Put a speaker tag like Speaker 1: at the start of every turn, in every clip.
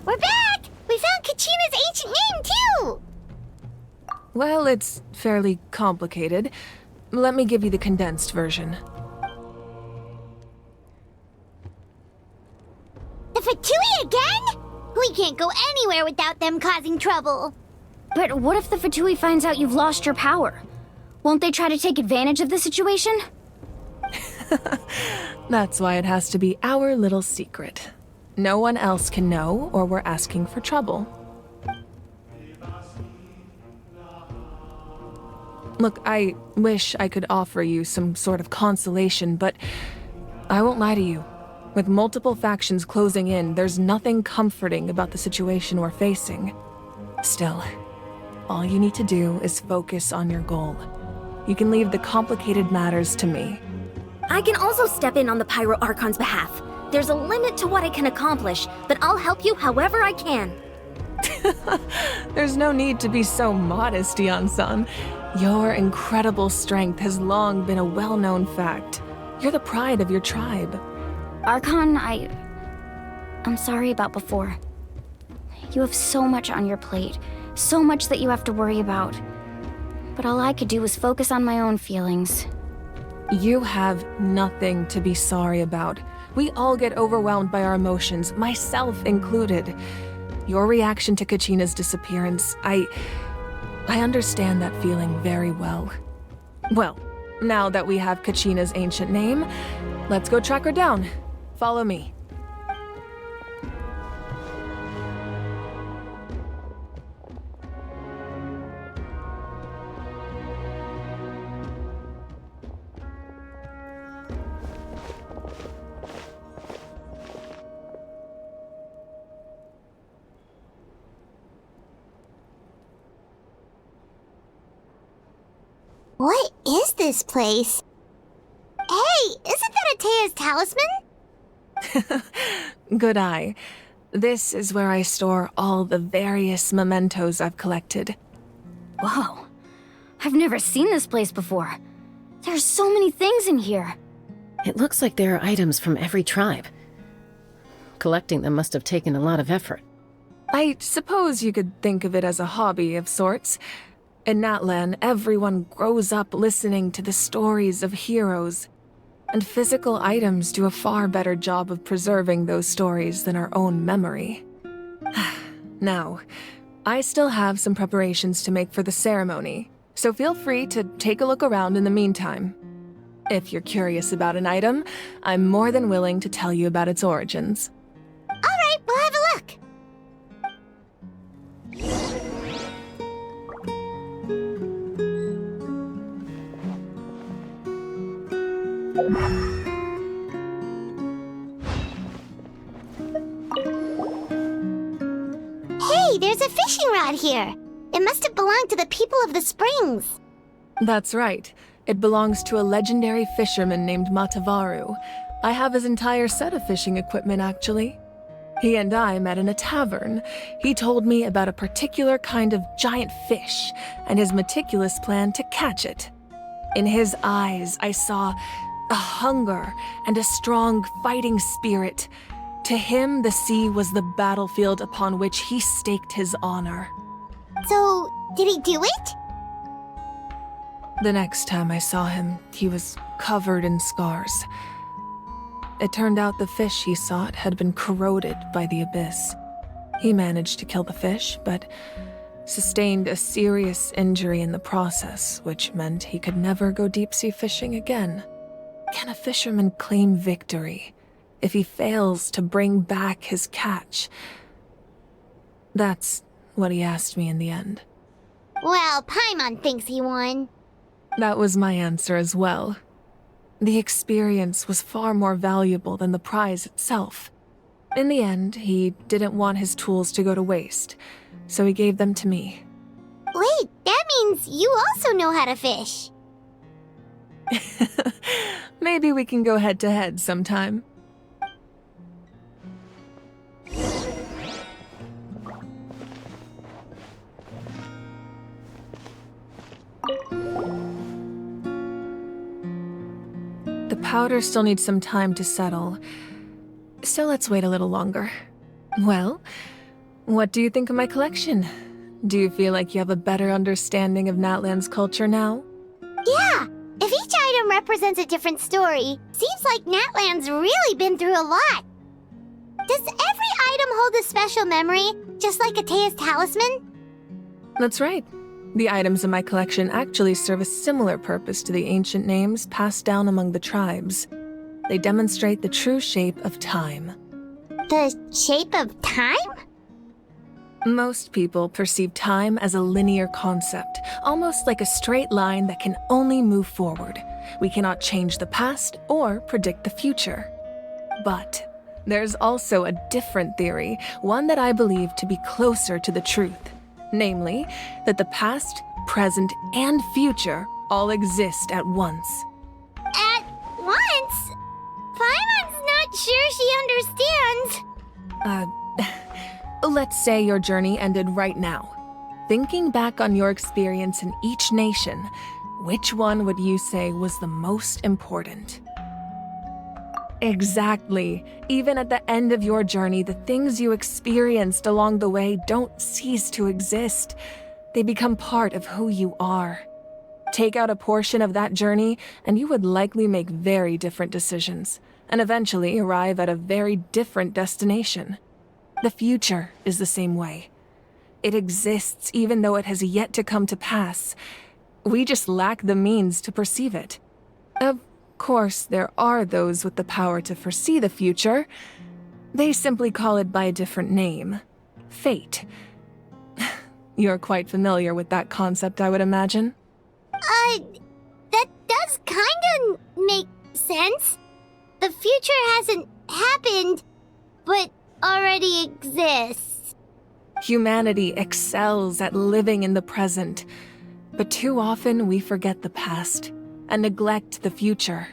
Speaker 1: We're back! We found Kachina's ancient name, too!
Speaker 2: Well, it's fairly complicated. Let me give you the condensed version.
Speaker 1: The Fatui again? We can't go anywhere without them causing trouble.
Speaker 3: But what if the Fatui finds out you've lost your power? Won't they try to take advantage of the situation?
Speaker 2: That's why it has to be our little secret. No one else can know, or we're asking for trouble. Look, I wish I could offer you some sort of consolation, but I won't lie to you. With multiple factions closing in, there's nothing comforting about the situation we're facing. Still, all you need to do is focus on your goal. You can leave the complicated matters to me.
Speaker 3: I can also step in on the Pyro Archon's behalf. There's a limit to what I can accomplish, but I'll help you however I can.
Speaker 2: There's no need to be so modest, Yan-san. Your incredible strength has long been a well-known fact. You're the pride of your tribe.
Speaker 3: Archon, I'm sorry about before. You have so much on your plate, so much that you have to worry about. But all I could do was focus on my own feelings.
Speaker 2: You have nothing to be sorry about. We all get overwhelmed by our emotions, myself included. Your reaction to Kachina's disappearance, I understand that feeling very well. Well, now that we have Kachina's ancient name, let's go track her down. Follow me.
Speaker 1: What is this place? Hey, isn't that Atea's talisman?
Speaker 2: Good eye. This is where I store all the various mementos I've collected.
Speaker 3: Whoa. I've never seen this place before. There's so many things in here.
Speaker 4: It looks like there are items from every tribe. Collecting them must have taken a lot of effort.
Speaker 2: I suppose you could think of it as a hobby of sorts. In Natlan, everyone grows up listening to the stories of heroes, and physical items do a far better job of preserving those stories than our own memory. Now, I still have some preparations to make for the ceremony, so feel free to take a look around in the meantime. If you're curious about an item, I'm more than willing to tell you about its origins.
Speaker 1: All right, we'll have a look. Hey, there's a fishing rod here. It must have belonged to the people of the springs.
Speaker 2: That's right. It belongs to a legendary fisherman named Matavaru. I have his entire set of fishing equipment, actually. He and I met in a tavern. He told me about a particular kind of giant fish and his meticulous plan to catch it. In his eyes, I saw a hunger and a strong fighting spirit. To him, the sea was the battlefield upon which he staked his honor.
Speaker 1: So, did he do it?
Speaker 2: The next time I saw him, he was covered in scars. It turned out the fish he sought had been corroded by the abyss. He managed to kill the fish, but sustained a serious injury in the process, which meant he could never go deep-sea fishing again. Can a fisherman claim victory if he fails to bring back his catch? That's what he asked me in the end.
Speaker 1: Well, Paimon thinks he won.
Speaker 2: That was my answer as well. The experience was far more valuable than the prize itself. In the end, he didn't want his tools to go to waste, so he gave them to me.
Speaker 1: Wait, that means you also know how to fish.
Speaker 2: Maybe we can go head-to-head sometime. The powder still needs some time to settle, so let's wait a little longer. Well, What do you think of my collection? Do you feel like you have a better understanding of Natlan's culture now?
Speaker 1: Yeah, if each item represents a different story, seems like Natlan's really been through a lot. Does every item hold a special memory, just like Atea's talisman?
Speaker 2: That's right. The items in my collection actually serve a similar purpose to the ancient names passed down among the tribes. They demonstrate the true shape of time.
Speaker 1: The shape of time?
Speaker 2: Most people perceive time as a linear concept, almost like a straight line that can only move forward. We cannot change the past or predict the future. But there's also a different theory, one that I believe to be closer to the truth. Namely, that the past, present, and future all exist at once.
Speaker 1: At once? Paimon's not sure she understands.
Speaker 2: Let's say your journey ended right now. Thinking back on your experience in each nation, which one would you say was the most important? Exactly. Even at the end of your journey, the things you experienced along the way don't cease to exist. They become part of who you are. Take out a portion of that journey, and you would likely make very different decisions, and eventually arrive at a very different destination. The future is the same way. It exists even though it has yet to come to pass. We just lack the means to perceive it. Of course, there are those with the power to foresee the future. They simply call it by a different name. Fate. You're quite familiar with that concept, I would imagine.
Speaker 1: That does kinda make sense. The future hasn't happened, but already exists.
Speaker 2: Humanity excels at living in the present, but too often we forget the past and neglect the future.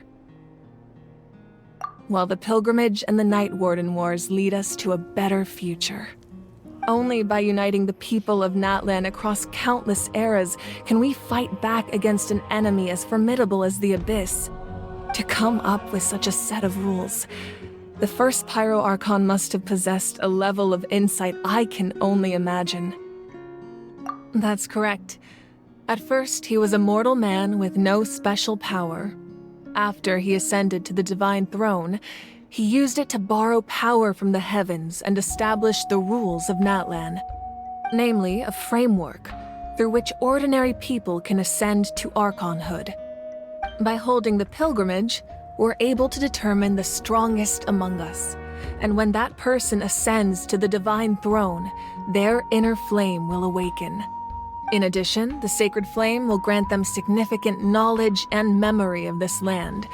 Speaker 2: While the pilgrimage and the Night Warden Wars lead us to a better future. Only by uniting the people of Natlan across countless eras can we fight back against an enemy as formidable as the Abyss. To come up with such a set of rules, the first Pyro Archon must have possessed a level of insight I can only imagine. That's correct. At first, he was a mortal man with no special power. After he ascended to the Divine Throne, he used it to borrow power from the heavens and establish the rules of Natlan. Namely, a framework through which ordinary people can ascend to Archonhood. By holding the pilgrimage, we're able to determine the strongest among us. And when that person ascends to the Divine Throne, their inner flame will awaken. In addition, the sacred flame will grant them significant knowledge and memory of this land.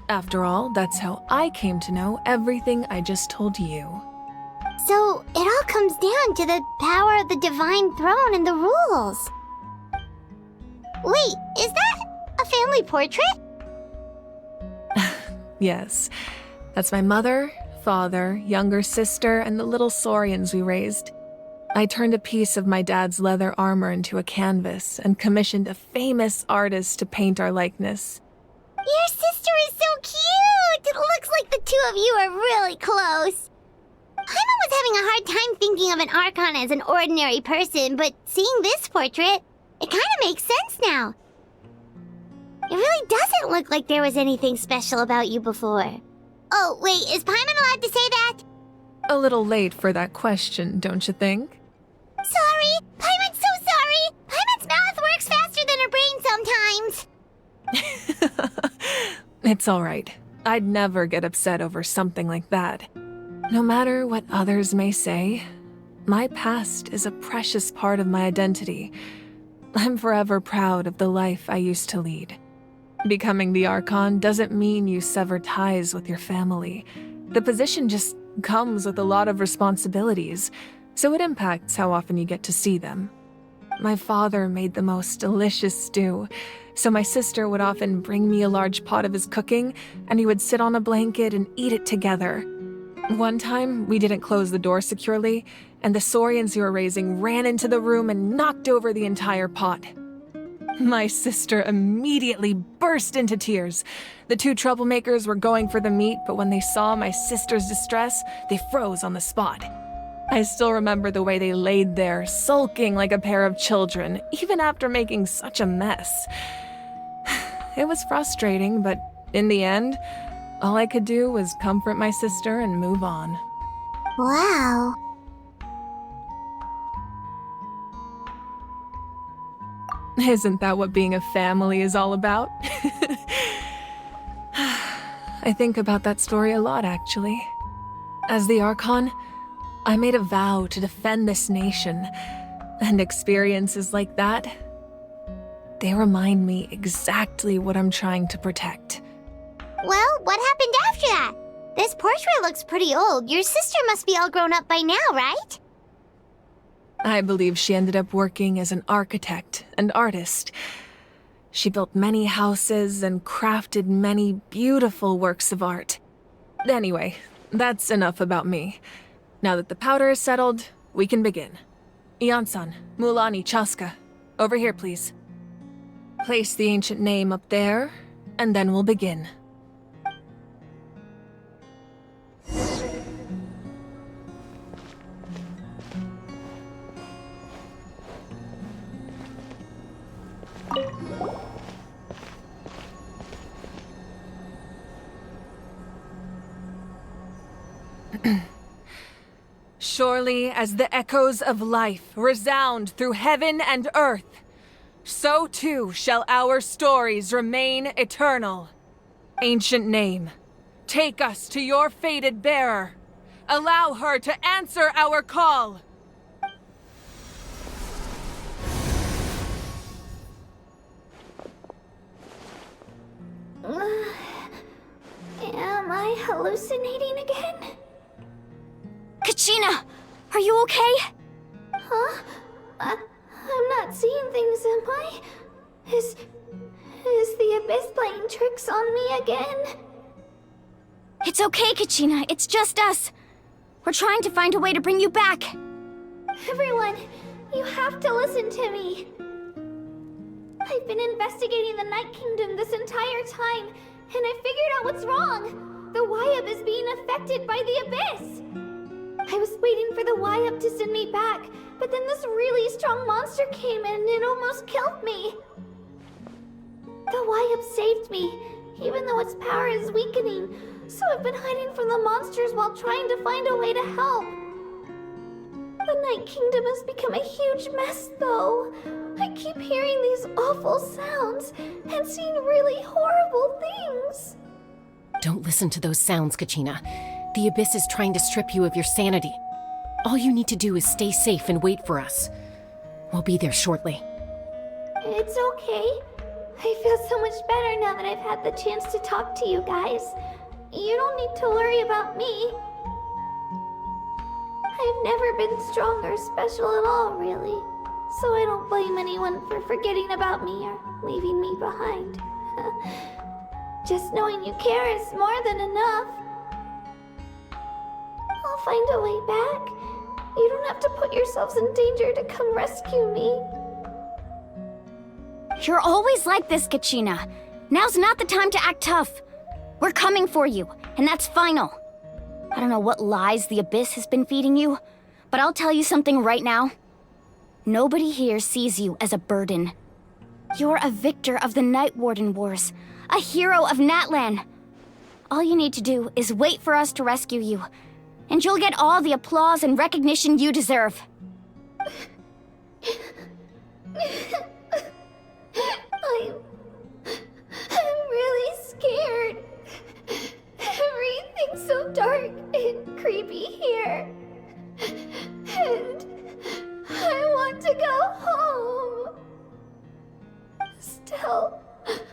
Speaker 2: After all, that's how I came to know everything I just told you.
Speaker 1: So, it all comes down to the power of the Divine Throne and the rules. Wait, is that a family portrait?
Speaker 2: Yes, that's my mother, father, younger sister, and the little saurians we raised. I turned a piece of my dad's leather armor into a canvas and commissioned a famous artist to paint our likeness.
Speaker 1: Your sister is so cute! It looks like the two of you are really close. Paimon was having a hard time thinking of an Archon as an ordinary person, but seeing this portrait, it kind of makes sense now. It really doesn't look like there was anything special about you before. Oh, wait, is Paimon allowed to say that?
Speaker 2: A little late for that question, don't you think?
Speaker 1: Sorry! Paimon's so sorry! Paimon's mouth works faster than her brain sometimes!
Speaker 2: It's all right. I'd never get upset over something like that. No matter what others may say, my past is a precious part of my identity. I'm forever proud of the life I used to lead. Becoming the Archon doesn't mean you sever ties with your family. The position just comes with a lot of responsibilities, so it impacts how often you get to see them. My father made the most delicious stew, so my sister would often bring me a large pot of his cooking, and we would sit on a blanket and eat it together. One time, we didn't close the door securely, and the saurians we were raising ran into the room and knocked over the entire pot. My sister immediately burst into tears. The two troublemakers were going for the meat, but when they saw my sister's distress, they froze on the spot. I still remember the way they laid there, sulking like a pair of children, even after making such a mess. It was frustrating, but in the end, all I could do was comfort my sister and move on.
Speaker 1: Wow.
Speaker 2: Isn't that what being a family is all about? I think about that story a lot, actually. As the Archon, I made a vow to defend this nation, and experiences like that, they remind me exactly what I'm trying to protect.
Speaker 1: Well, what happened after that? This portrait looks pretty old. Your sister must be all grown up by now, right?
Speaker 2: I believe she ended up working as an architect and artist. She built many houses and crafted many beautiful works of art. Anyway, that's enough about me. Now that the powder is settled, we can begin. Ian-san, Mulani, Chaska, over here, please. Place the ancient name up there, and then we'll begin. Surely as the echoes of life resound through heaven and earth, so too shall our stories remain eternal. Ancient name, take us to your fated bearer. Allow her to answer our call.
Speaker 1: Am I hallucinating again?
Speaker 3: Kachina, are you okay?
Speaker 1: Huh? I'm not seeing things, am I? Is the Abyss playing tricks on me again?
Speaker 3: It's okay, Kachina. It's just us. We're trying to find a way to bring you back.
Speaker 1: Everyone, you have to listen to me. I've been investigating the Night Kingdom this entire time, and I figured out what's wrong. The Y-Up is being affected by the Abyss. I was waiting for the Y-Up to send me back, but then this really strong monster came in and almost killed me. The Y-Up saved me, even though its power is weakening, so I've been hiding from the monsters while trying to find a way to help. The Night Kingdom has become a huge mess, though. I keep hearing these awful sounds and seeing really horrible things.
Speaker 4: Don't listen to those sounds, Kachina. The Abyss is trying to strip you of your sanity. All you need to do is stay safe and wait for us. We'll be there shortly.
Speaker 1: It's okay. I feel so much better now that I've had the chance to talk to you guys. You don't need to worry about me. I've never been strong or special at all, really. So I don't blame anyone for forgetting about me or leaving me behind. Just knowing you care is more than enough. I'll find a way back. You don't have to put yourselves in danger to come rescue me.
Speaker 3: You're always like this, Kachina. Now's not the time to act tough. We're coming for you, and that's final. I don't know what lies the Abyss has been feeding you, but I'll tell you something right now. Nobody here sees you as a burden. You're a victor of the Night Warden Wars, a hero of Natlan. All you need to do is wait for us to rescue you, and you'll get all the applause and recognition you deserve.
Speaker 1: I'm really scared. Everything's so dark and creepy here. And I want to go home. Still,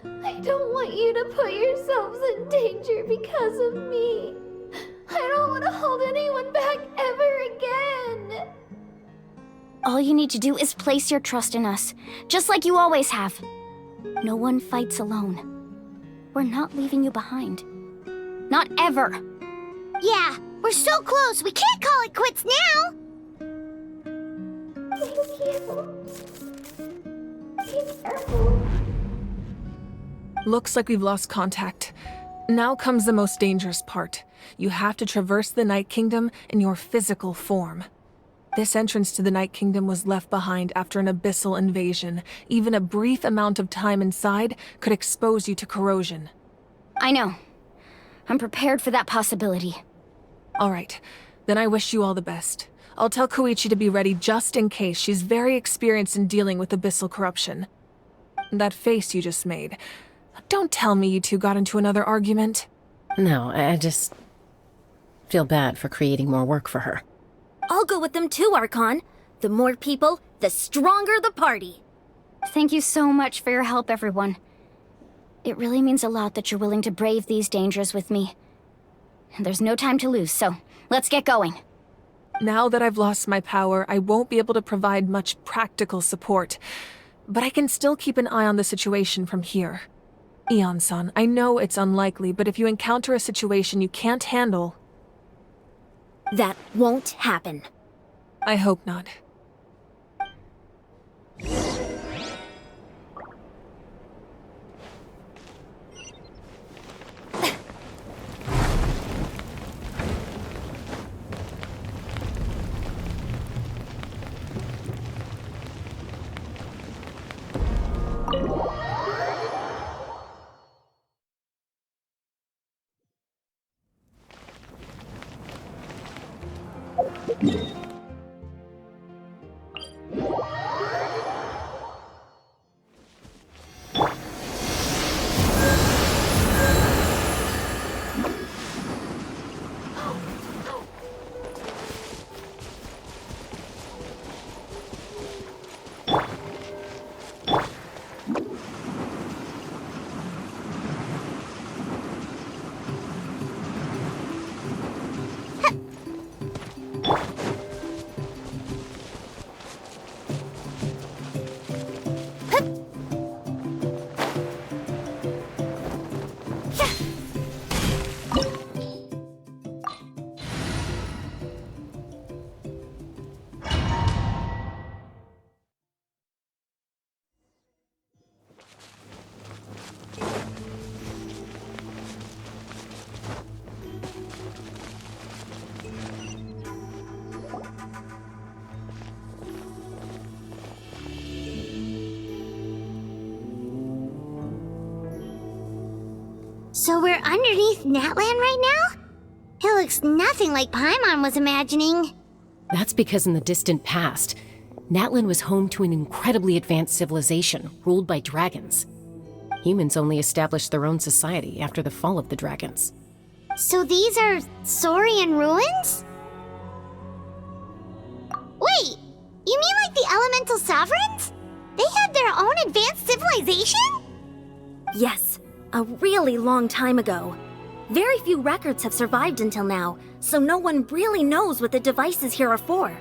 Speaker 1: I don't want you to put yourselves in danger because of me. I don't want to hold anyone back ever again.
Speaker 3: All you need to do is place your trust in us, just like you always have. No one fights alone. We're not leaving you behind. Not ever.
Speaker 1: Yeah, we're so close. We can't call it quits now. Thank you. Be careful.
Speaker 2: Looks like we've lost contact. Now comes the most dangerous part. You have to traverse the Night Kingdom in your physical form. This entrance to the Night Kingdom was left behind after an abyssal invasion. Even a brief amount of time inside could expose you to corrosion.
Speaker 3: I know. I'm prepared for that possibility.
Speaker 2: All right, then I wish you all the best. I'll tell Koichi to be ready just in case. She's very experienced in dealing with abyssal corruption. That face you just made. Don't tell me you two got into another argument.
Speaker 4: No, I just feel bad for creating more work for her.
Speaker 5: I'll go with them too, Archon. The more people, the stronger the party.
Speaker 3: Thank you so much for your help, everyone. It really means a lot that you're willing to brave these dangers with me. And there's no time to lose, so let's get going.
Speaker 2: Now that I've lost my power, I won't be able to provide much practical support. But I can still keep an eye on the situation from here. Eon-san, I know it's unlikely, but if you encounter a situation you can't handle...
Speaker 5: That won't happen.
Speaker 2: I hope not.
Speaker 1: So we're underneath Natlan right now? It looks nothing like Paimon was imagining.
Speaker 4: That's because in the distant past, Natlan was home to an incredibly advanced civilization ruled by dragons. Humans only established their own society after the fall of the dragons.
Speaker 1: So these are Saurian ruins? Wait, you mean like the elemental sovereigns? They had their own advanced civilization?
Speaker 5: Yes, a really long time ago. Very few records have survived until now, so no one really knows what the devices here are for.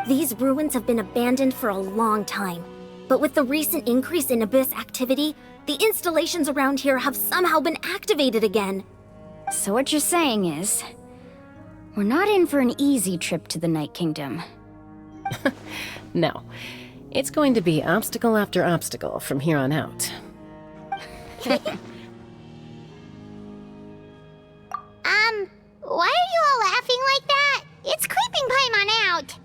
Speaker 5: These ruins have been abandoned for a long time, but with the recent increase in Abyss activity, the installations around here have somehow been activated again.
Speaker 3: So what you're saying is, we're not in for an easy trip to the Night Kingdom.
Speaker 4: No, it's going to be obstacle after obstacle from here on out.
Speaker 1: Why are you all laughing like that? It's creeping Paimon out.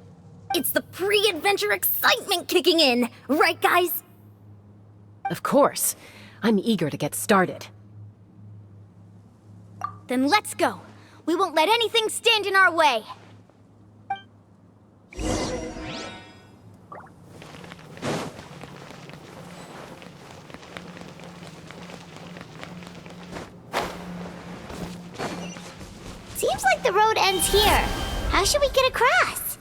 Speaker 5: It's the pre-adventure excitement kicking in, right guys?
Speaker 4: Of course. I'm eager to get started.
Speaker 5: Then let's go. We won't let anything stand in our way.
Speaker 1: Seems like the road ends here. How should we get across?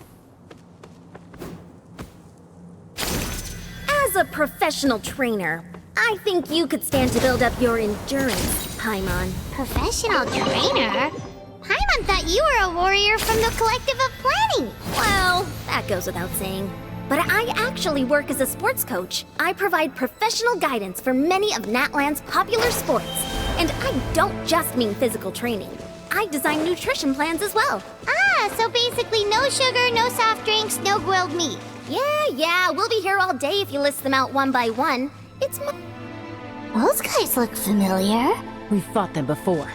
Speaker 5: As a professional trainer, I think you could stand to build up your endurance, Paimon.
Speaker 1: Professional trainer? Paimon thought you were a warrior from the Collective of Planning.
Speaker 5: Well, that goes without saying. But I actually work as a sports coach. I provide professional guidance for many of Natlan's popular sports. And I don't just mean physical training. I design nutrition plans as well.
Speaker 1: Ah, so basically no sugar, no soft drinks, no grilled meat.
Speaker 5: Yeah, we'll be here all day if you list them out one by one. It's
Speaker 1: Those guys look familiar.
Speaker 4: We've fought them before.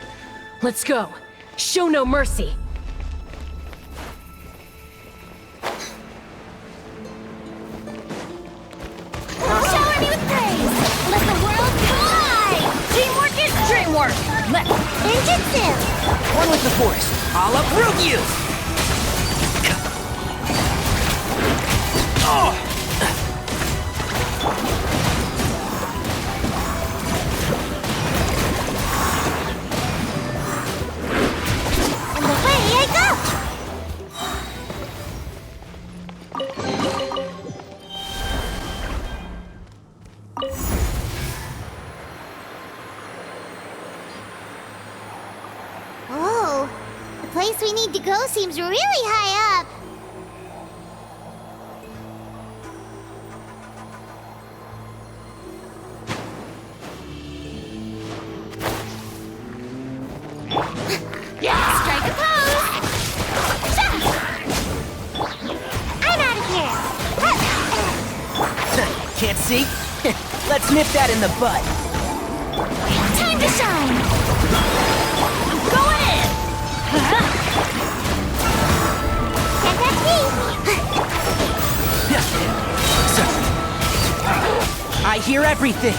Speaker 4: Let's go. Show no mercy.
Speaker 1: jutsu!
Speaker 6: One with the force. I'll uproot you! Oh!
Speaker 1: And away I go! Oh, the place we need to go seems really high up. Strike a pose! I'm out of here!
Speaker 6: Can't see? Let's nip that in the bud.
Speaker 1: Time to shine! I'm going in!
Speaker 6: I hear everything.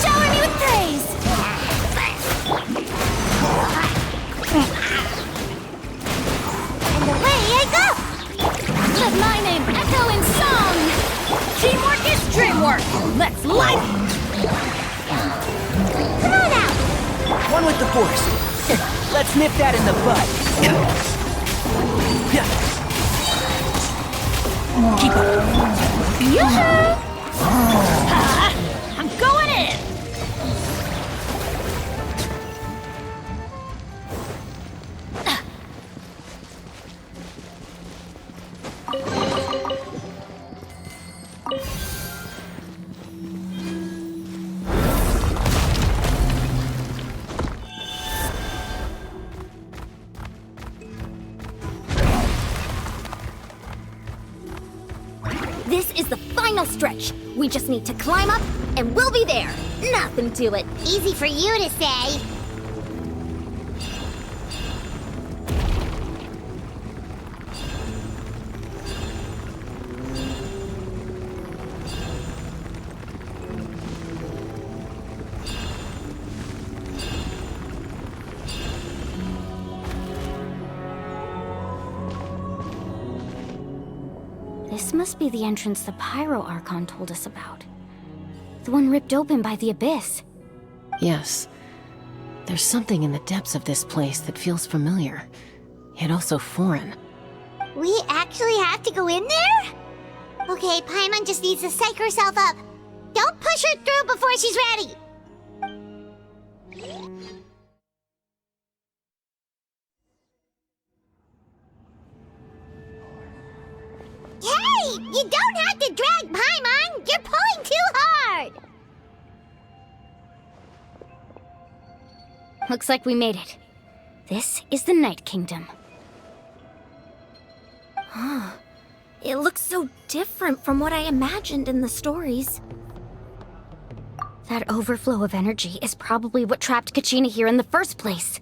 Speaker 1: Shower me with praise! And away I go!
Speaker 3: Let my name echo in song! Teamwork is dreamwork! Let's light!
Speaker 1: Come on out!
Speaker 6: One with the force. Let's nip that in the bud. Keep up.
Speaker 3: Yoo-hoo! I'm going in!
Speaker 5: This is the final stretch. We just need to climb up, and we'll be there. Nothing to it.
Speaker 1: Easy for you to say.
Speaker 3: This must be the entrance the Pyro Archon told us about. The one ripped open by the abyss.
Speaker 4: Yes. There's something in the depths of this place that feels familiar, yet also foreign.
Speaker 1: We actually have to go in there? Okay, Paimon just needs to psych herself up. Don't push her through before she's ready. Hey! You don't have to drag Paimon! You're pulling too hard!
Speaker 3: Looks like we made it. This is the Night Kingdom.
Speaker 5: It looks so different from what I imagined in the stories.
Speaker 3: That overflow of energy is probably what trapped Kachina here in the first place.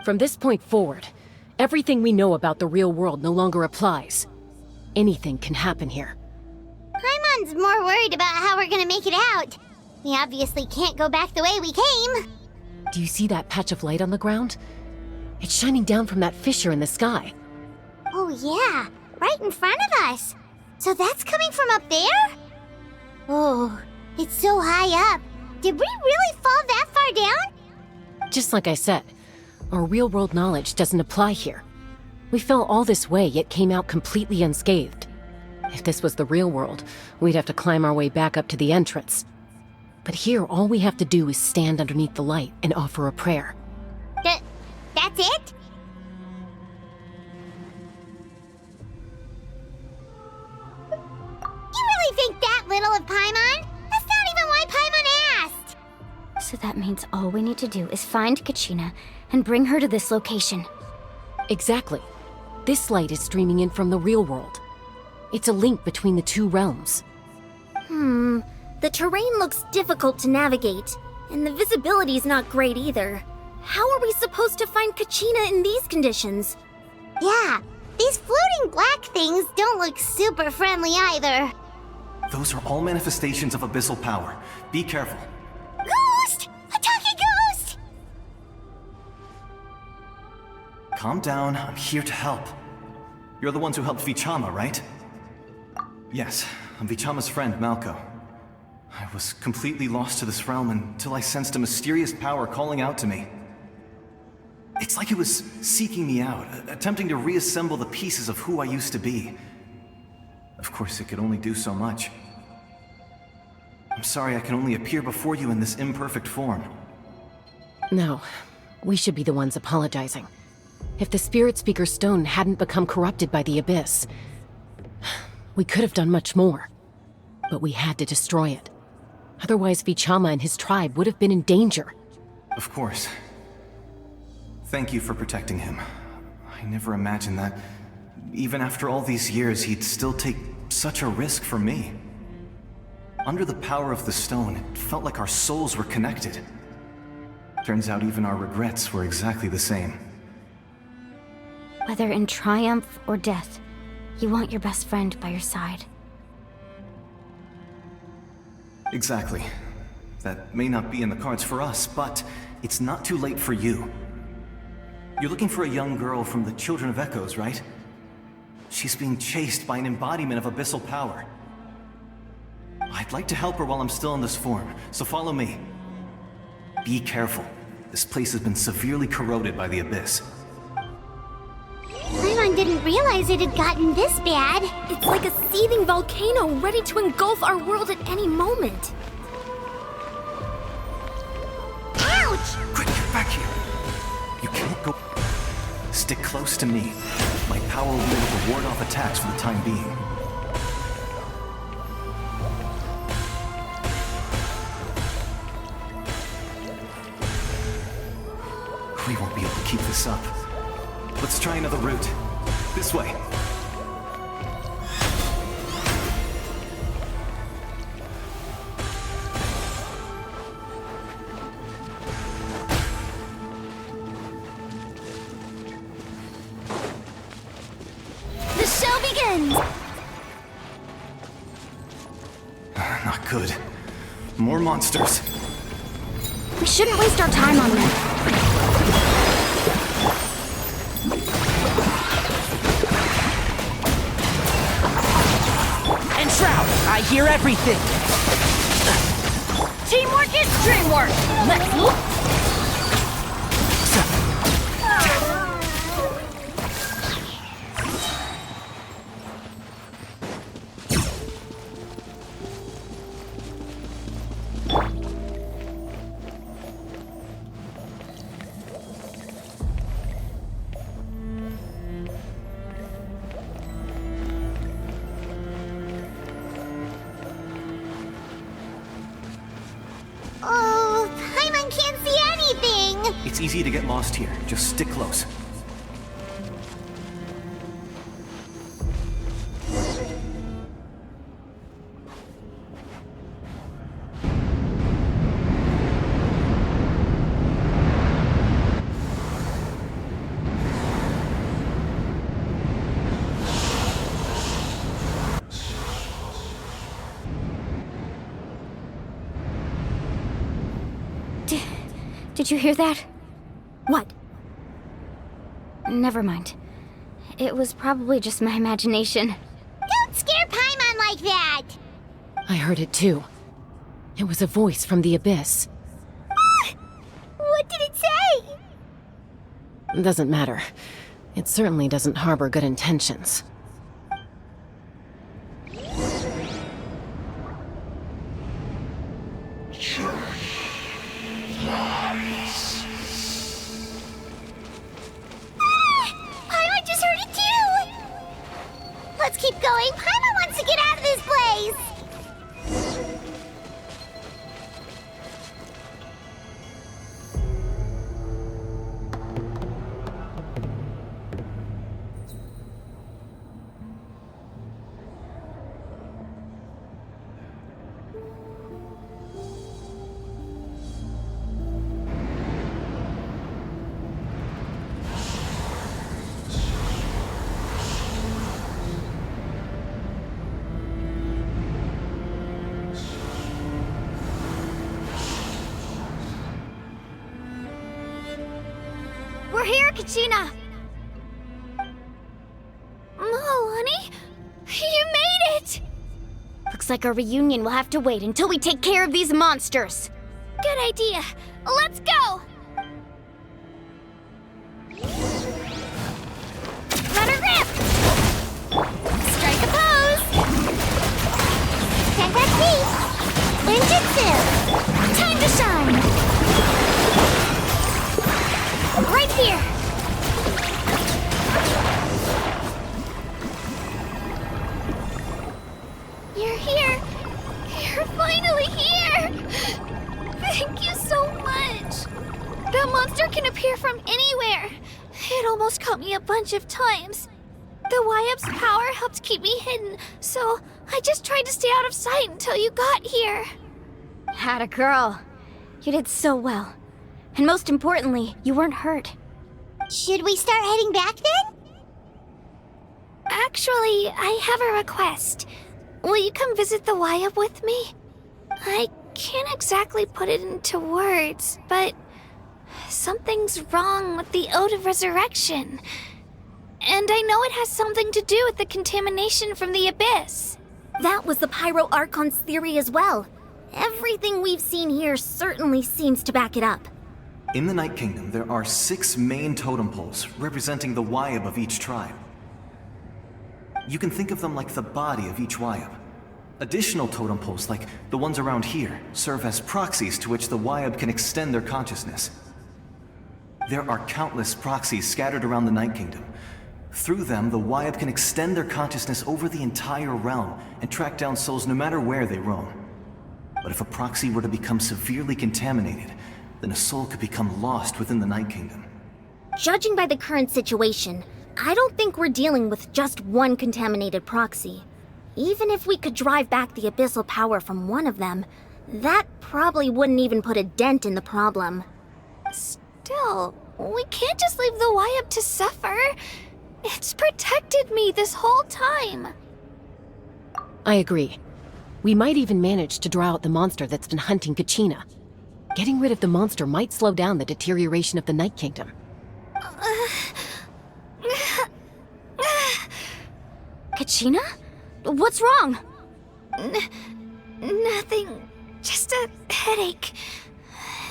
Speaker 4: From this point forward, everything we know about the real world no longer applies. Anything can happen here.
Speaker 1: Paimon's more worried about how we're gonna make it out. We obviously can't go back the way we came.
Speaker 4: Do you see that patch of light on the ground? It's shining down from that fissure in the sky.
Speaker 1: Oh yeah, right in front of us. So that's coming from up there? Oh, it's so high up. Did we really fall that far down?
Speaker 4: Just like I said, our real-world knowledge doesn't apply here. We fell all this way, yet came out completely unscathed. If this was the real world, we'd have to climb our way back up to the entrance. But here, all we have to do is stand underneath the light and offer a prayer.
Speaker 1: That's it? Paimon? That's not even why Paimon asked!
Speaker 3: So that means all we need to do is find Kachina and bring her to this location.
Speaker 4: Exactly. This light is streaming in from the real world. It's a link between the two realms.
Speaker 5: The terrain looks difficult to navigate, and the visibility's not great either. How are we supposed to find Kachina in these conditions?
Speaker 1: Yeah, these floating black things don't look super friendly either.
Speaker 7: Those are all manifestations of abyssal power. Be careful.
Speaker 1: Ghost! Attacking ghost!
Speaker 7: Calm down, I'm here to help. You're the ones who helped Vichama, right? Yes, I'm Vichama's friend, Malko. I was completely lost to this realm until I sensed a mysterious power calling out to me. It's like it was seeking me out, attempting to reassemble the pieces of who I used to be. Of course, it could only do so much. I'm sorry I can only appear before you in this imperfect form.
Speaker 4: No, we should be the ones apologizing. If the Spirit Speaker Stone hadn't become corrupted by the Abyss, we could have done much more. But we had to destroy it. Otherwise, Vichama and his tribe would have been in danger.
Speaker 7: Of course. Thank you for protecting him. I never imagined that, even after all these years, he'd still take such a risk for me. Under the power of the stone, it felt like our souls were connected. Turns out even our regrets were exactly the same.
Speaker 3: Whether in triumph or death, you want your best friend by your side.
Speaker 7: Exactly. That may not be in the cards for us, but it's not too late for you. You're looking for a young girl from the Children of Echoes, right? She's being chased by an embodiment of abyssal power. I'd like to help her while I'm still in this form, so follow me. Be careful. This place has been severely corroded by the Abyss.
Speaker 1: Paimon didn't realize it had gotten this bad.
Speaker 5: It's like a seething volcano ready to engulf our world at any moment.
Speaker 1: Ouch!
Speaker 7: Quick, get back here! You can't go... Stick close to me. My power will be able to ward off attacks for the time being. We won't be able to keep this up. Let's try another route. This way.
Speaker 5: The show begins!
Speaker 7: Not good. More monsters.
Speaker 3: We shouldn't waste our time on them.
Speaker 6: And Shroud, I hear everything.
Speaker 3: Teamwork is dreamwork! Let's look!
Speaker 1: Oh, Paimon can't see anything!
Speaker 7: It's easy to get lost here. Just stick close.
Speaker 3: Did you hear that?
Speaker 5: What?
Speaker 3: Never mind. It was probably just my imagination.
Speaker 1: Don't scare Paimon like that!
Speaker 4: I heard it too. It was a voice from the Abyss.
Speaker 1: What did it say?
Speaker 4: Doesn't matter. It certainly doesn't harbor good intentions.
Speaker 1: Paimon just heard it too! Let's keep going. Paimon wants to get out of this place!
Speaker 3: We're here, Kachina! Oh, honey? You made it! Looks like our reunion will have to wait until we take care of these monsters. Good idea. Let's go! Let her rip! Strike a pose!
Speaker 1: Fantastic! Ninjutsu!
Speaker 3: Time to shine! Right here! You're here! You're finally here! Thank you so much! That monster can appear from anywhere! It almost caught me a bunch of times. The Y-Up's power helped keep me hidden, so I just tried to stay out of sight until you got here. Had a girl. You did so well. And most importantly, you weren't hurt.
Speaker 1: Should we start heading back then?
Speaker 3: Actually, I have a request. Will you come visit the Y-Up with me? I can't exactly put it into words, but something's wrong with the Ode of Resurrection. And I know it has something to do with the contamination from the Abyss.
Speaker 5: That was the Pyro Archon's theory as well. Everything we've seen here certainly seems to back it up.
Speaker 7: In the Night Kingdom, there are 6 main totem poles representing the Wyab of each tribe. You can think of them like the body of each Wyab. Additional totem poles, like the ones around here, serve as proxies to which the Wyab can extend their consciousness. There are countless proxies scattered around the Night Kingdom. Through them, the Wyab can extend their consciousness over the entire realm and track down souls no matter where they roam. But if a proxy were to become severely contaminated, then a soul could become lost within the Night Kingdom.
Speaker 5: Judging by the current situation, I don't think we're dealing with just one contaminated proxy. Even if we could drive back the abyssal power from one of them, that probably wouldn't even put a dent in the problem.
Speaker 3: Still, we can't just leave the Y-Up to suffer. It's protected me this whole time.
Speaker 4: I agree. We might even manage to draw out the monster that's been hunting Kachina. Getting rid of the monster might slow down the deterioration of the Night Kingdom.
Speaker 3: Kachina? What's wrong? Nothing. Just a headache.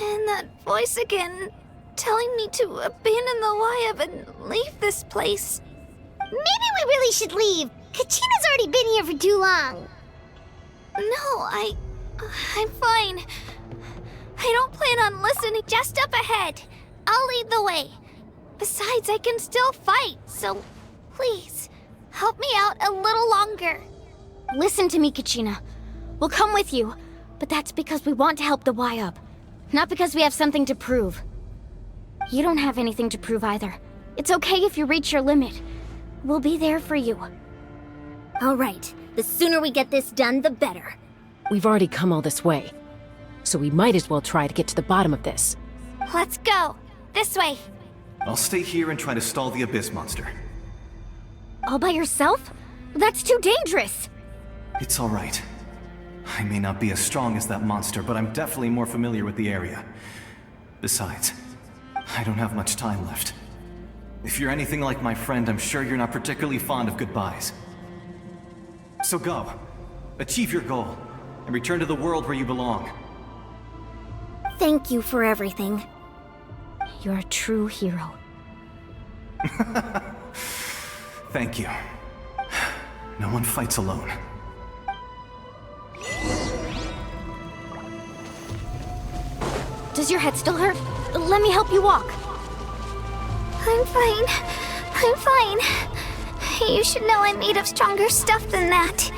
Speaker 3: And that voice again, telling me to abandon the Y-Up and leave this place.
Speaker 1: Maybe we really should leave. Kachina's already been here for too long.
Speaker 3: No, I'm fine. I don't plan on listening. Just up ahead. I'll lead the way. Besides, I can still fight, so please, help me out a little longer. Listen to me, Kachina. We'll come with you, but that's because we want to help the Y-Up, not because we have something to prove. You don't have anything to prove either. It's okay if you reach your limit. We'll be there for you.
Speaker 5: All right, the sooner we get this done, the better.
Speaker 4: We've already come all this way, so we might as well try to get to the bottom of this.
Speaker 3: Let's go. This way.
Speaker 7: I'll stay here and try to stall the Abyss monster.
Speaker 3: All by yourself? That's too dangerous.
Speaker 7: It's all right. I may not be as strong as that monster, but I'm definitely more familiar with the area. Besides, I don't have much time left. If you're anything like my friend, I'm sure you're not particularly fond of goodbyes. So go. Achieve your goal, and return to the world where you belong.
Speaker 5: Thank you for everything.
Speaker 3: You're a true hero.
Speaker 7: Thank you. No one fights alone.
Speaker 3: Does your head still hurt? Let me help you walk. I'm fine. I'm fine. You should know I'm made of stronger stuff than that.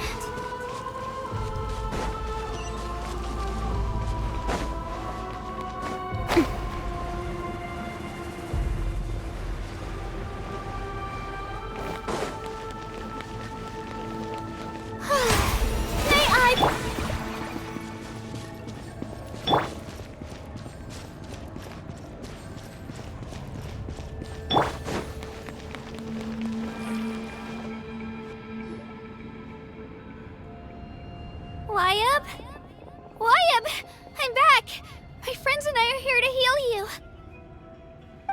Speaker 3: Wyab? Wyab! I'm back! My friends and I are here to heal you.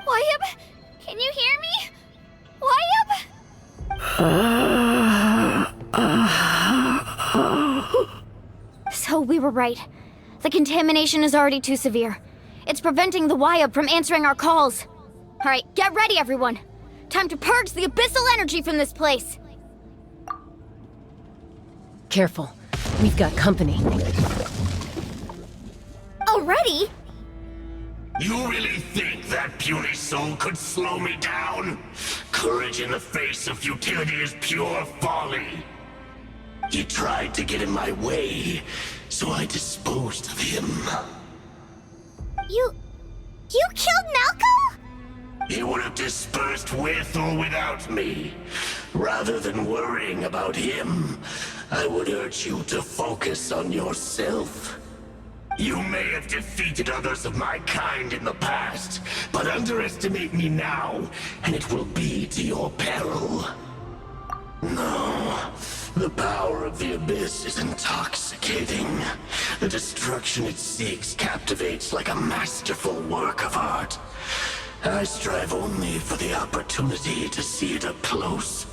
Speaker 3: Wyab? Can you hear me? Wyab? So we were right. The contamination is already too severe. It's preventing the Wyab from answering our calls. Alright, get ready everyone! Time to purge the abyssal energy from this place!
Speaker 4: Careful. We've got company.
Speaker 5: Already?
Speaker 8: You really think that puny soul could slow me down? Courage in the face of futility is pure folly. He tried to get in my way, so I disposed of him.
Speaker 1: You killed Malco?
Speaker 8: He would have dispersed with or without me. Rather than worrying about him, I would urge you to focus on yourself. You may have defeated others of my kind in the past, but underestimate me now, and it will be to your peril. No, the power of the Abyss is intoxicating. The destruction it seeks captivates like a masterful work of art. I strive only for the opportunity to see it up close.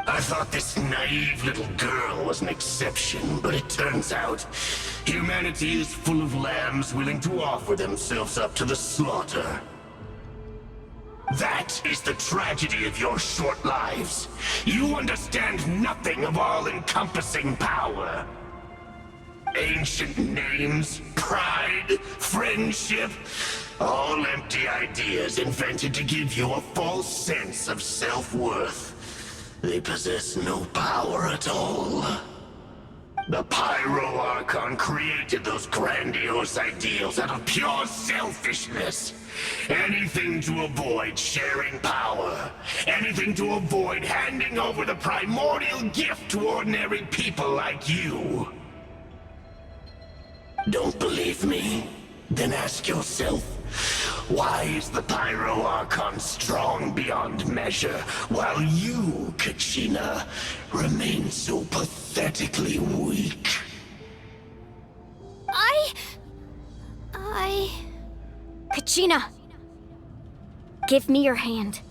Speaker 8: I thought this naive little girl was an exception, but it turns out humanity is full of lambs willing to offer themselves up to the slaughter. That is the tragedy of your short lives. You understand nothing of all-encompassing power. Ancient names, pride, friendship, all empty ideas invented to give you a false sense of self-worth. They possess no power at all. The Pyro Archon created those grandiose ideals out of pure selfishness. Anything to avoid sharing power. Anything to avoid handing over the primordial gift to ordinary people like you. Don't believe me? Then ask yourself, why is the Pyro Archon strong beyond measure, while you, Kachina, remain so pathetically weak?
Speaker 3: Kachina! Give me your hand.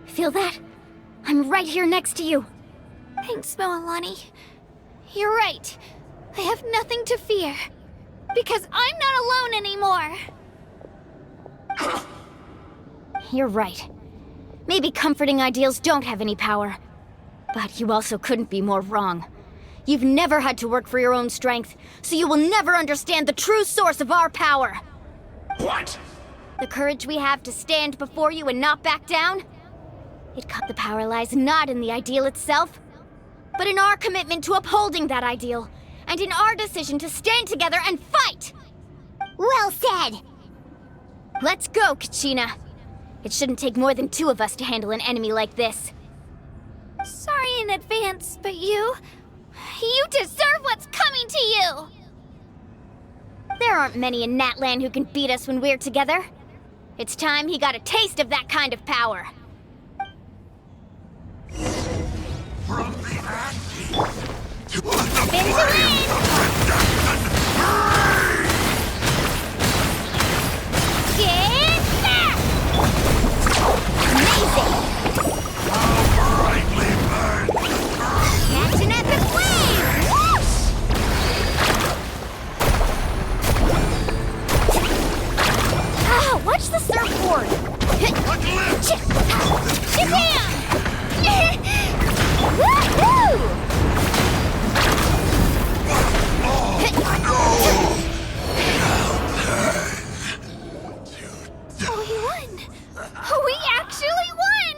Speaker 3: Feel that? I'm right here next to you. Thanks, Moalani. You're right. I have nothing to fear. Because I'm not alone anymore. You're right. Maybe comforting ideals don't have any power. But you also couldn't be more wrong. You've never had to work for your own strength, so you will never understand the true source of our power.
Speaker 8: What?
Speaker 3: The courage we have to stand before you and not back down? The power lies not in the ideal itself, but in our commitment to upholding that ideal, and in our decision to stand together and fight!
Speaker 1: Well said!
Speaker 3: Let's go, Kachina. It shouldn't take more than 2 of us to handle an enemy like this. Sorry in advance, but you deserve what's coming to you! There aren't many in Natlan who can beat us when we're together. It's time he got a taste of that kind of power.
Speaker 8: From the ashes to
Speaker 1: Spin to win! Get back! Amazing!
Speaker 8: how brightly burned!
Speaker 1: Catch an epic wave! Whoosh!
Speaker 3: Ah, watch the surfboard!
Speaker 1: Shazam! Woohoo!
Speaker 3: Oh, we won! Oh, we actually won!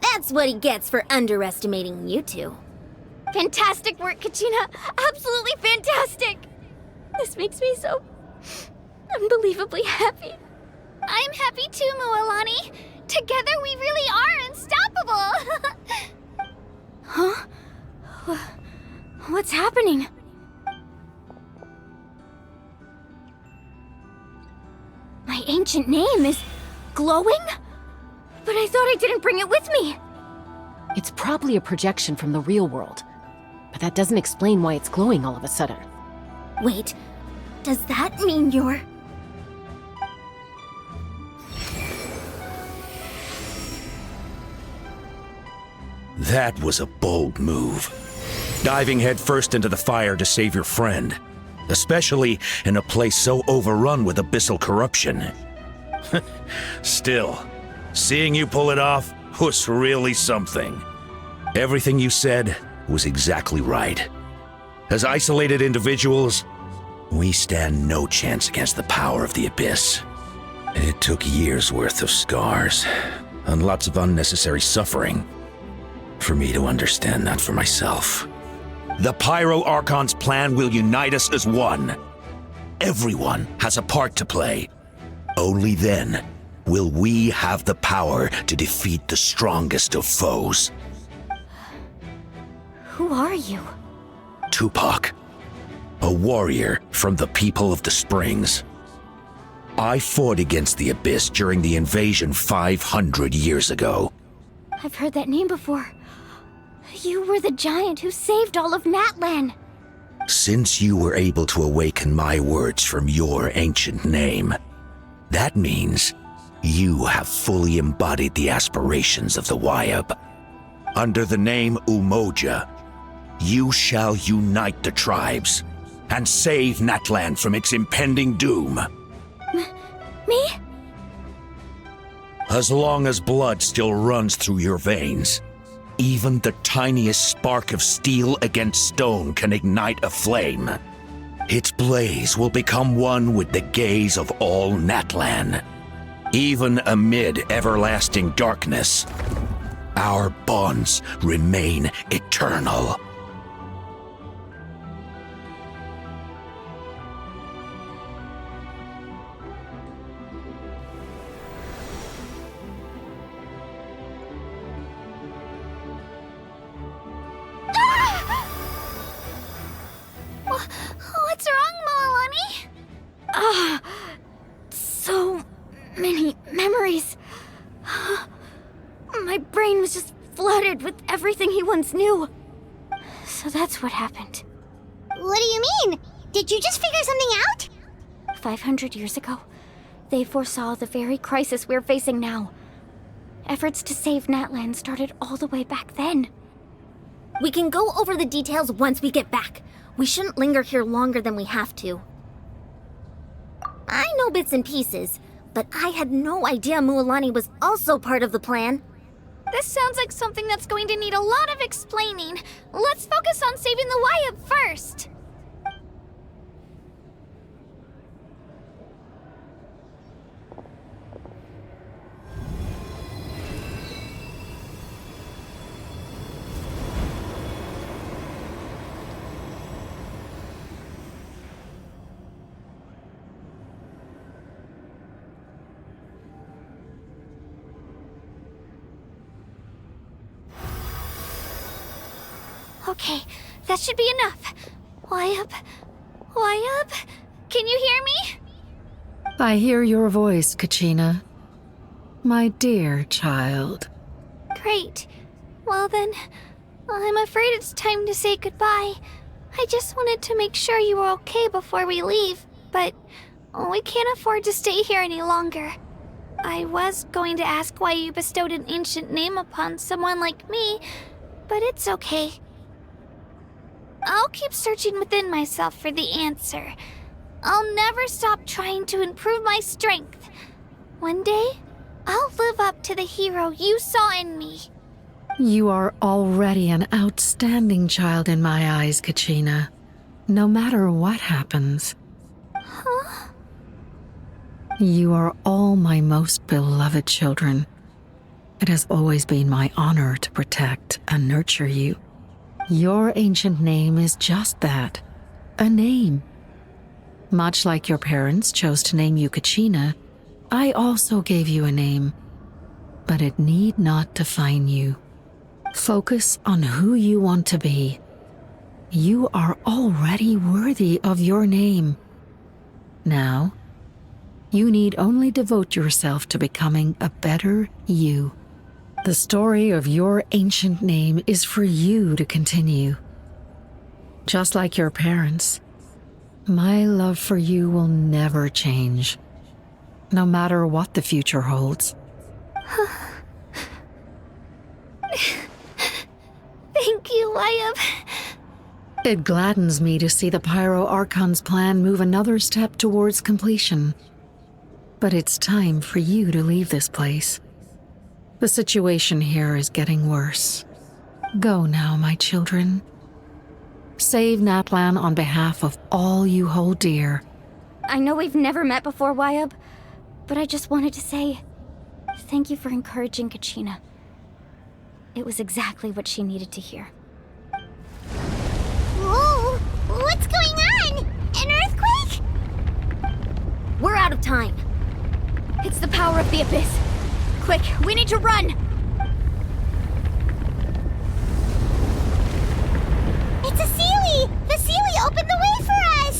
Speaker 5: That's what he gets for underestimating you two.
Speaker 3: Fantastic work, Kachina! Absolutely fantastic! This makes me so unbelievably happy. I'm happy too, Moalani. Together we really are unstoppable! Huh? What's happening? ancient name is glowing? But I thought I didn't bring it with me.
Speaker 4: It's probably a projection from the real world. But that doesn't explain why it's glowing all of a sudden.
Speaker 5: Wait, does that mean you're...
Speaker 9: That was a bold move. Diving headfirst into the fire to save your friend. Especially in a place so overrun with abyssal corruption. Still, seeing you pull it off was really something. Everything you said was exactly right. As isolated individuals, we stand no chance against the power of the Abyss. It took years' worth of scars, and lots of unnecessary suffering, for me to understand that for myself. The Pyro Archon's plan will unite us as one. Everyone has a part to play. Only then will we have the power to defeat the strongest of foes.
Speaker 3: Who are you?
Speaker 9: Tupac, a warrior from the people of the Springs. I fought against the Abyss during the invasion 500 years ago.
Speaker 3: I've heard that name before. You were the giant who saved all of Natlan.
Speaker 9: Since you were able to awaken my words from your ancient name, that means you have fully embodied the aspirations of the Wyab. Under the name Umoja, you shall unite the tribes and save Natlan from its impending doom.
Speaker 3: Me?
Speaker 9: As long as blood still runs through your veins, even the tiniest spark of steel against stone can ignite a flame. Its blaze will become one with the gaze of all Natlan. Even amid everlasting darkness, our bonds remain eternal.
Speaker 1: What's wrong, Moalani?
Speaker 3: So many memories. My brain was just flooded with everything he once knew. So that's what happened.
Speaker 1: What do you mean? Did you just figure something out?
Speaker 3: 500 years ago, they foresaw the very crisis we're facing now. Efforts to save Natlan started all the way back then.
Speaker 5: We can go over the details once we get back. We shouldn't linger here longer than we have to. I know bits and pieces, but I had no idea Mualani was also part of the plan.
Speaker 1: This sounds like something that's going to need a lot of explaining. Let's focus on saving the Wyab first. Okay, that should be enough. Wyab? Can you hear me?
Speaker 10: I hear your voice, Kachina. My dear child.
Speaker 1: Great. Well then, I'm afraid it's time to say goodbye. I just wanted to make sure you were okay before we leave, but we can't afford to stay here any longer. I was going to ask why you bestowed an ancient name upon someone like me, but it's okay. I'll keep searching within myself for the answer. I'll never stop trying to improve my strength. One day, I'll live up to the hero you saw in me.
Speaker 10: You are already an outstanding child in my eyes, Kachina. No matter what happens.
Speaker 1: Huh?
Speaker 10: You are all my most beloved children. It has always been my honor to protect and nurture you. Your ancient name is just that, a name. Much like your parents chose to name you Kachina, I also gave you a name, but it need not define you. Focus on who you want to be. You are already worthy of your name. Now, You need only devote yourself to becoming a better you. The story of your ancient name is for you to continue. Just like your parents, my love for you will never change, no matter what the future holds.
Speaker 5: Thank you, Wyatt.
Speaker 10: It gladdens me to see the Pyro Archon's plan move another step towards completion. But it's time for you to leave this place. The situation here is getting worse. Go now, my children. Save Natlan on behalf of all you hold dear.
Speaker 3: I know we've never met before, Wyatt, but I just wanted to say thank you for encouraging Kachina. It was exactly what she needed to hear.
Speaker 1: Whoa! What's going on? An earthquake?
Speaker 5: We're out of time.
Speaker 3: It's the power of the Abyss. Quick, we need to run!
Speaker 1: It's a Sealy! The Sealy opened the way for us!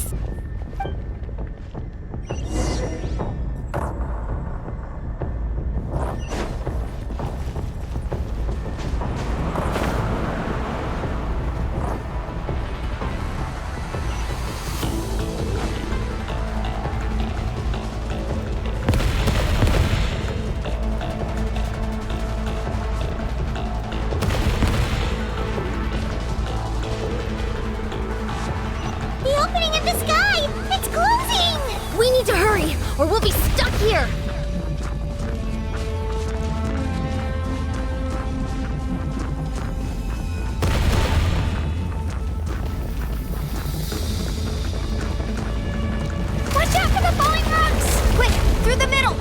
Speaker 1: The opening in the sky! It's closing!
Speaker 5: We need to hurry, or we'll be stuck here!
Speaker 3: Watch out for the falling rocks! Quick, through the middle!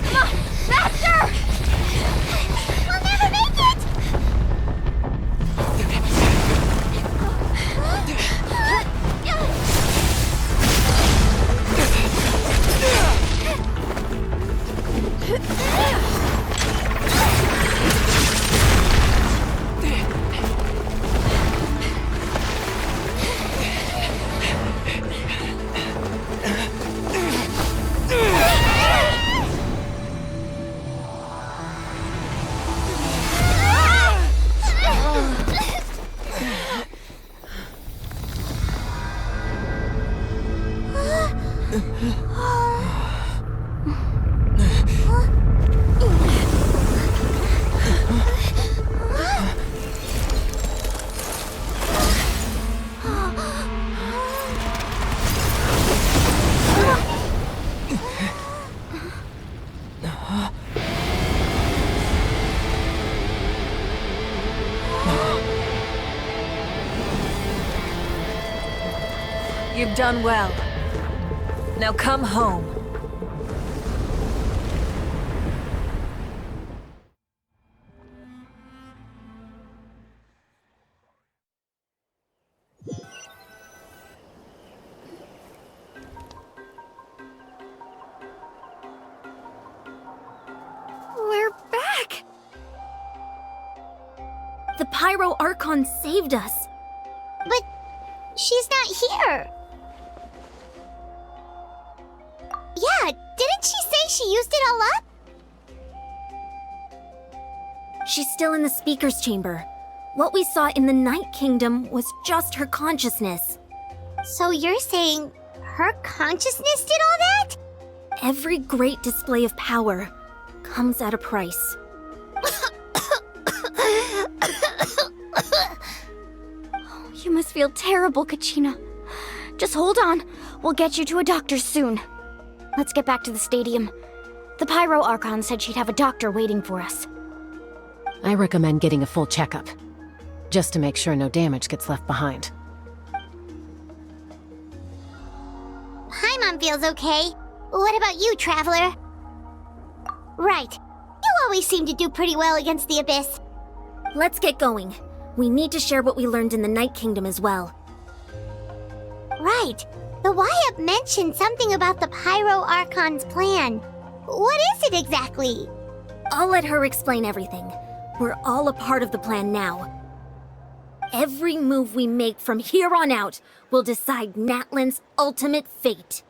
Speaker 3: Come on, faster!
Speaker 1: We'll never make it!
Speaker 2: You've done well. Now come home.
Speaker 5: We're back! The Pyro Archon saved us.
Speaker 1: But she's not here. Yeah, didn't she say she used it all up?
Speaker 5: She's still in the speaker's chamber. What we saw in the Night Kingdom was just her consciousness.
Speaker 1: So you're saying her consciousness did all that?
Speaker 5: Every great display of power comes at a price.
Speaker 3: You must feel terrible, Kachina. Just hold on. We'll get you to a doctor soon. Let's get back to the stadium. The Pyro Archon said she'd have a doctor waiting for us.
Speaker 4: I recommend getting a full checkup, just to make sure no damage gets left behind.
Speaker 1: Paimon feels okay. What about you, Traveler? Right. You always seem to do pretty well against the Abyss.
Speaker 5: Let's get going. We need to share what we learned in the Night Kingdom as well.
Speaker 1: Right. The Wyatt mentioned something about the Pyro Archon's plan. What is it exactly?
Speaker 5: I'll let her explain everything. We're all a part of the plan now. Every move we make from here on out will decide Natlan's ultimate fate.